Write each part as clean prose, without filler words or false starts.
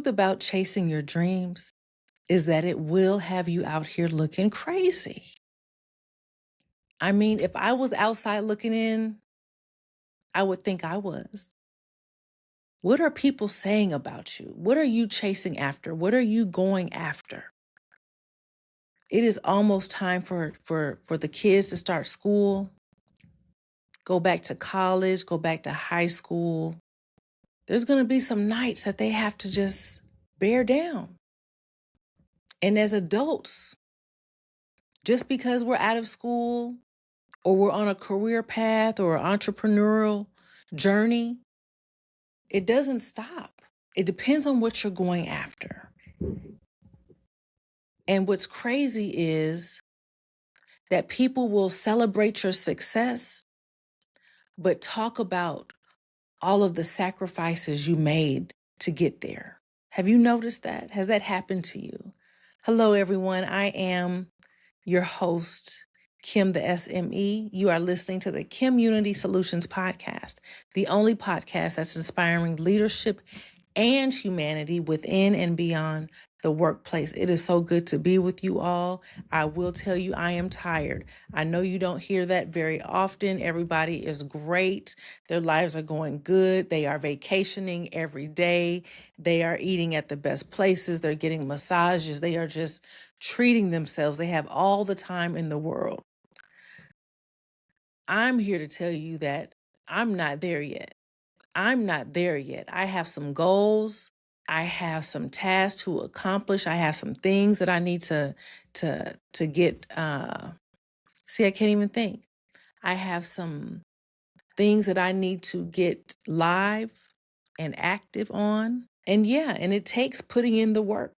truth about chasing your dreams is that it will have you out here looking crazy. I mean, if I was outside looking in, I would think I was. What are people saying about you? What are you chasing after? What are you going after? It is almost time for the kids to start school, go back to college, go back to high school. There's going to be some nights that they have to just bear down. And as adults, just because we're out of school or we're on a career path or an entrepreneurial journey, it doesn't stop. It depends on what you're going after. And what's crazy is that people will celebrate your success, but talk about all of the sacrifices you made to get there. Have you noticed that? Has that happened to you? Hello, everyone. I am your host, Kim the SME. You are listening to the KimUnity Soulutions podcast, the only podcast that's inspiring leadership and humanity within and beyond the workplace. It is so good to be with you all. I will tell you, I am tired. I know you don't hear that very often. Everybody is great. Their lives are going good. They are vacationing every day. They are eating at the best places. They're getting massages. They are just treating themselves. They have all the time in the world. I'm here to tell you that I'm not there yet. I'm not there yet. I have some goals. I have some tasks to accomplish. I have some things that I need to get. See, I can't even think. I have some things that I need to get live and active on. And yeah, and it takes putting in the work.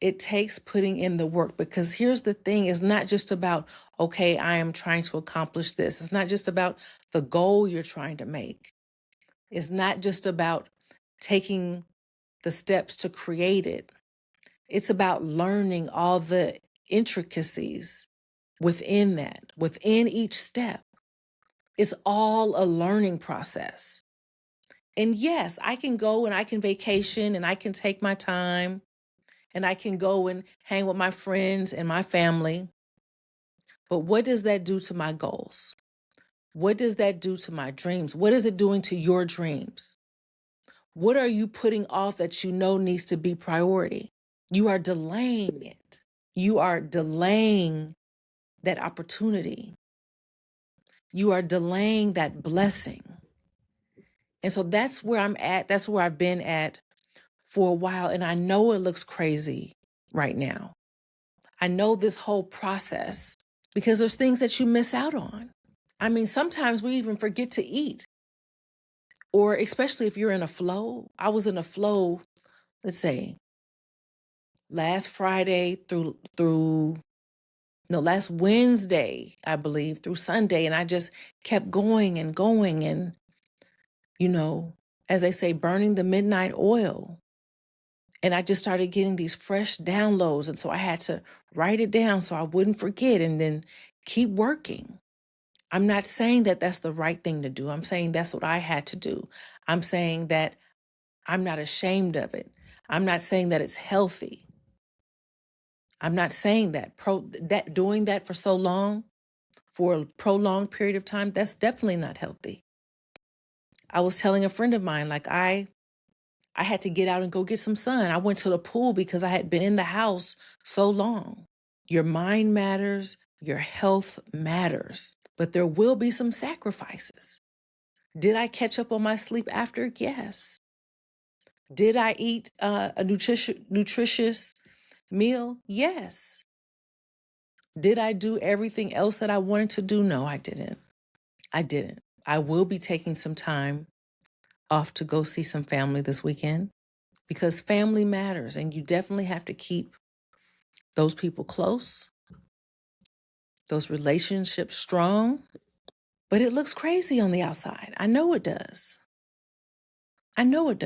It takes putting in the work, because here's the thing. It's not just about, okay, I am trying to accomplish this. It's not just about the goal you're trying to make. It's not just about taking the steps to create it. It's about learning all the intricacies within that, within each step. It's all a learning process. And yes, I can go and I can vacation and I can take my time and I can go and hang with my friends and my family. But what does that do to my goals? What does that do to my dreams? What is it doing to your dreams? What are you putting off that you know needs to be priority? You are delaying it. You are delaying that opportunity. You are delaying that blessing. And so that's where I'm at. That's where I've been at for a while. And I know it looks crazy right now. I know this whole process because there's things that you miss out on. I mean, sometimes we even forget to eat, or especially if you're in a flow. I was in a flow, let's say, last Wednesday, I believe, through Sunday. And I just kept going and going and, as they say, burning the midnight oil. And I just started getting these fresh downloads. And so I had to write it down so I wouldn't forget and then keep working. I'm not saying that that's the right thing to do. I'm saying that's what I had to do. I'm saying that I'm not ashamed of it. I'm not saying that it's healthy. I'm not saying that doing that for so long, for a prolonged period of time, that's definitely not healthy. I was telling a friend of mine, like I had to get out and go get some sun. I went to the pool because I had been in the house so long. Your mind matters, your health matters, but there will be some sacrifices. Did I catch up on my sleep after? Yes. Did I eat a nutritious meal? Yes. Did I do everything else that I wanted to do? No, I didn't. I will be taking some time off to go see some family this weekend because family matters, and you definitely have to keep those people close, those relationships strong. But it looks crazy on the outside. I know it does. Well,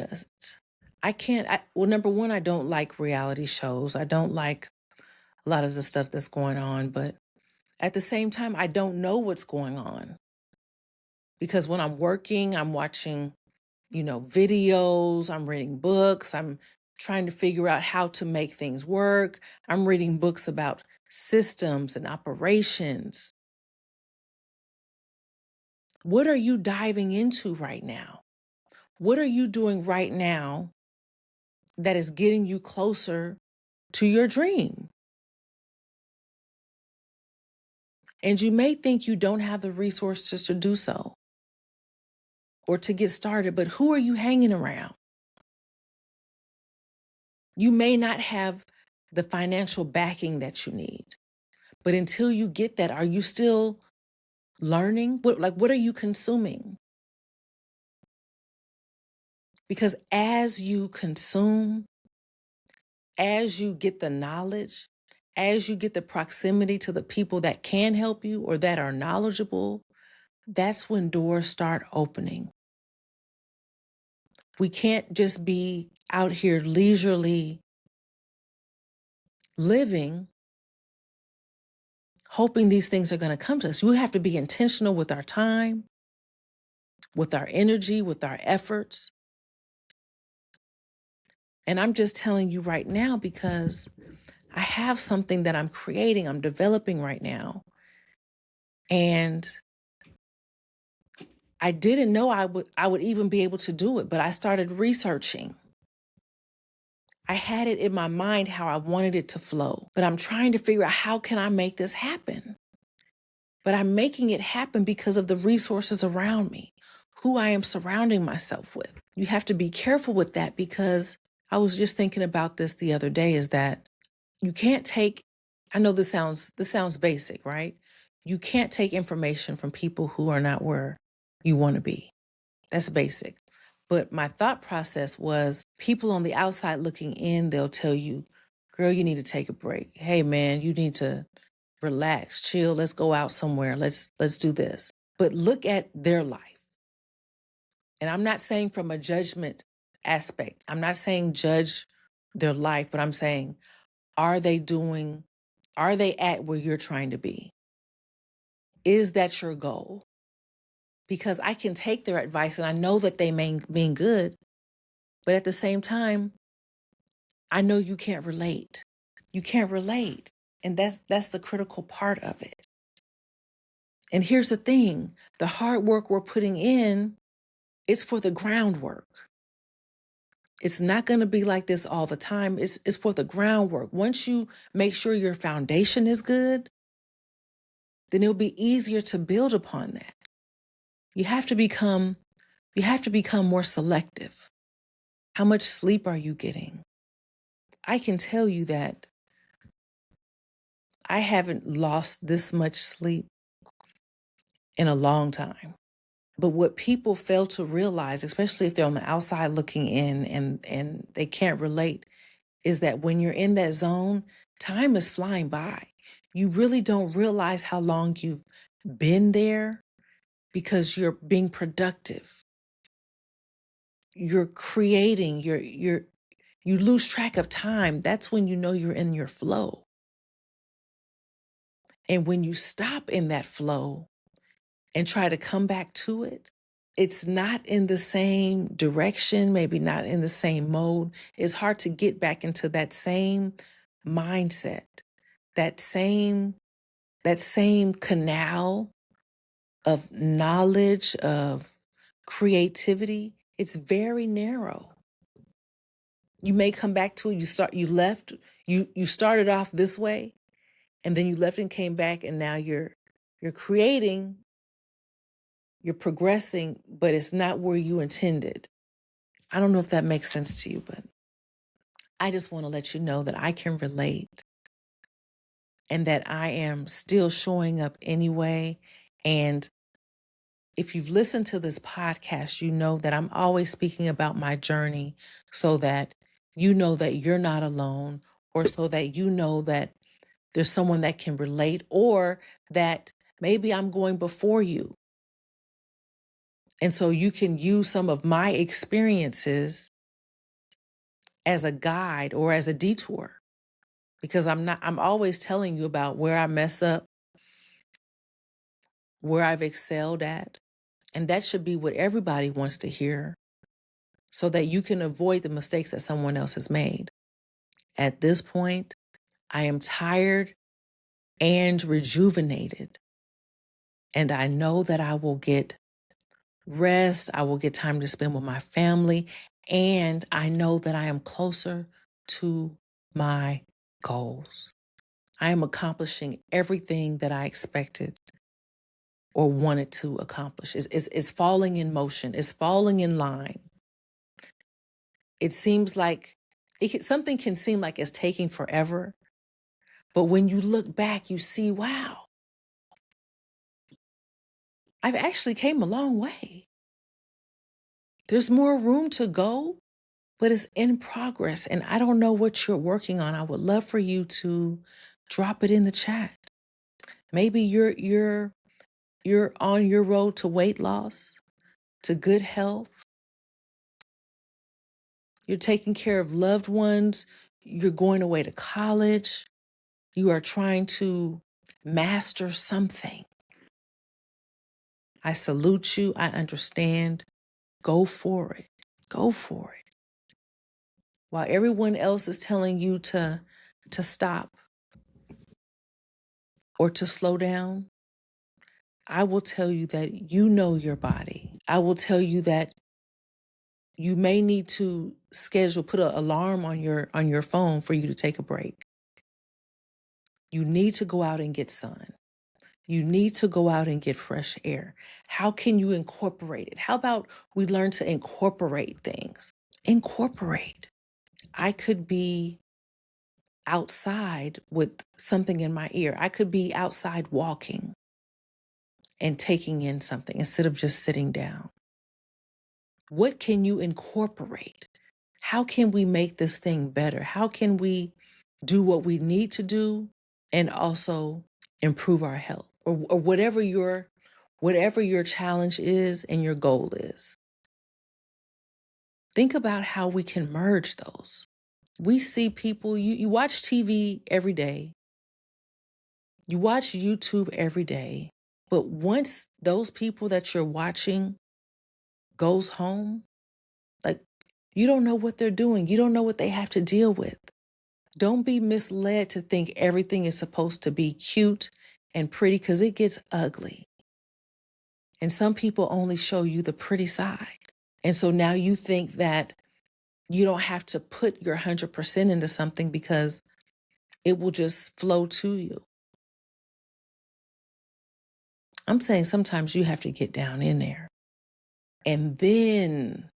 number one, I don't like reality shows. I don't like a lot of the stuff that's going on, but at the same time, I don't know what's going on. Because when I'm working, I'm watching, videos, I'm reading books, I'm trying to figure out how to make things work. I'm reading books about systems and operations. What are you diving into right now? What are you doing right now that is getting you closer to your dream? And you may think you don't have the resources to do so or to get started, but who are you hanging around? You may not have the financial backing that you need, but until you get that, are you still learning? What are you consuming? Because as you consume, as you get the knowledge, as you get the proximity to the people that can help you or that are knowledgeable, that's when doors start opening. We can't just be out here leisurely living, hoping these things are going to come to us. We have to be intentional with our time, with our energy, with our efforts. And I'm just telling you right now because I have something that I'm creating, I'm developing right now. And I didn't know I would even be able to do it, but I started researching. I had it in my mind how I wanted it to flow, but I'm trying to figure out how can I make this happen? But I'm making it happen because of the resources around me, who I am surrounding myself with. You have to be careful with that because I was just thinking about this the other day, is that you can't take, I know this sounds basic, right? You can't take information from people who are not where you want to be. That's basic. But my thought process was, people on the outside looking in, they'll tell you, girl, you need to take a break. Hey man, you need to relax, chill, let's go out somewhere. Let's do this. But look at their life. And I'm not saying from a judgment aspect. I'm not saying judge their life, but I'm saying, are they at where you're trying to be? Is that your goal? Because I can take their advice and I know that they mean good, but at the same time, I know you can't relate. You can't relate. And that's the critical part of it. And here's the thing, the hard work we're putting in, it's for the groundwork. It's not going to be like this all the time. It's for the groundwork. Once you make sure your foundation is good, then it'll be easier to build upon that. You have to become more selective. How much sleep are you getting? I can tell you that I haven't lost this much sleep in a long time. But what people fail to realize, especially if they're on the outside looking in and they can't relate, is that when you're in that zone, time is flying by. You really don't realize how long you've been there because you're being productive. You're creating, you lose track of time. That's when you know you're in your flow. And when you stop in that flow and try to come back to it, it's not in the same direction, maybe not in the same mode. It's hard to get back into that same mindset, that same canal of knowledge, of creativity. It's very narrow. You may come back to it. You started off this way, and then you left and came back, and now you're creating, you're progressing, but it's not where you intended. I don't know if that makes sense to you, but I just want to let you know that I can relate and that I am still showing up anyway. And if you've listened to this podcast, you know that I'm always speaking about my journey so that you know that you're not alone, or so that you know that there's someone that can relate, or that maybe I'm going before you. And so you can use some of my experiences as a guide or as a detour, because I'm always telling you about where I mess up, where I've excelled at. And that should be what everybody wants to hear. so that you can avoid the mistakes that someone else has made. At this point, I am tired and rejuvenated. And I know that I will get rest. I will get time to spend with my family. And I know that I am closer to my goals. I am accomplishing everything that I expected or wanted to accomplish. It's falling in motion. It's falling in line. It seems like something can seem like it's taking forever. But when you look back, you see, wow, I've actually came a long way. There's more room to go, but it's in progress. And I don't know what you're working on. I would love for you to drop it in the chat. Maybe you're on your road to weight loss, to good health. You're taking care of loved ones. You're going away to college. You are trying to master something. I salute you. I understand. Go for it. Go for it. While everyone else is telling you to stop or to slow down, I will tell you that you know your body. I will tell you that you may need to put an alarm on your phone for you to take a break. You need to go out and get sun. You need to go out and get fresh air. How can you incorporate it? How about we learn to incorporate things? Incorporate. I could be outside with something in my ear. I could be outside walking and taking in something instead of just sitting down. What can you incorporate? How can we make this thing better? How can we do what we need to do and also improve our health or whatever your challenge is and your goal is? Think about how we can merge those. We see people, you watch TV every day. You watch YouTube every day. But once those people that you're watching goes home, like, you don't know what they're doing. You don't know what they have to deal with. Don't be misled to think everything is supposed to be cute and pretty, because it gets ugly. And some people only show you the pretty side. And so now you think that you don't have to put your 100% into something because it will just flow to you. I'm saying sometimes you have to get down in there, and then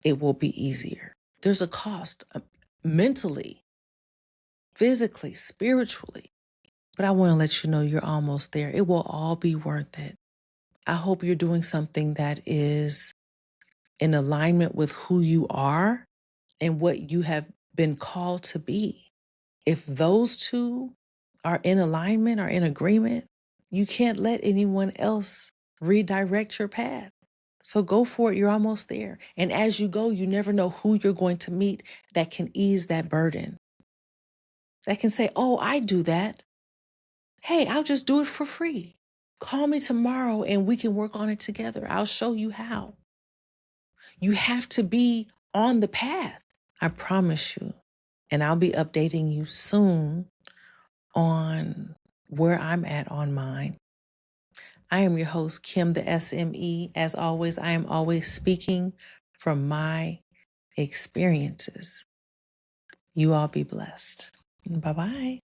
it will be easier. There's a cost mentally, physically, spiritually. But I want to let you know you're almost there. It will all be worth it. I hope you're doing something that is in alignment with who you are and what you have been called to be. If those two are in alignment, are in agreement, you can't let anyone else redirect your path. So go for it. You're almost there. And as you go, you never know who you're going to meet that can ease that burden. That can say, oh, I do that. Hey, I'll just do it for free. Call me tomorrow and we can work on it together. I'll show you how. You have to be on the path. I promise you. And I'll be updating you soon on where I'm at on mine. I am your host, Kim, the SME. As always, I am always speaking from my experiences. You all be blessed. Bye-bye.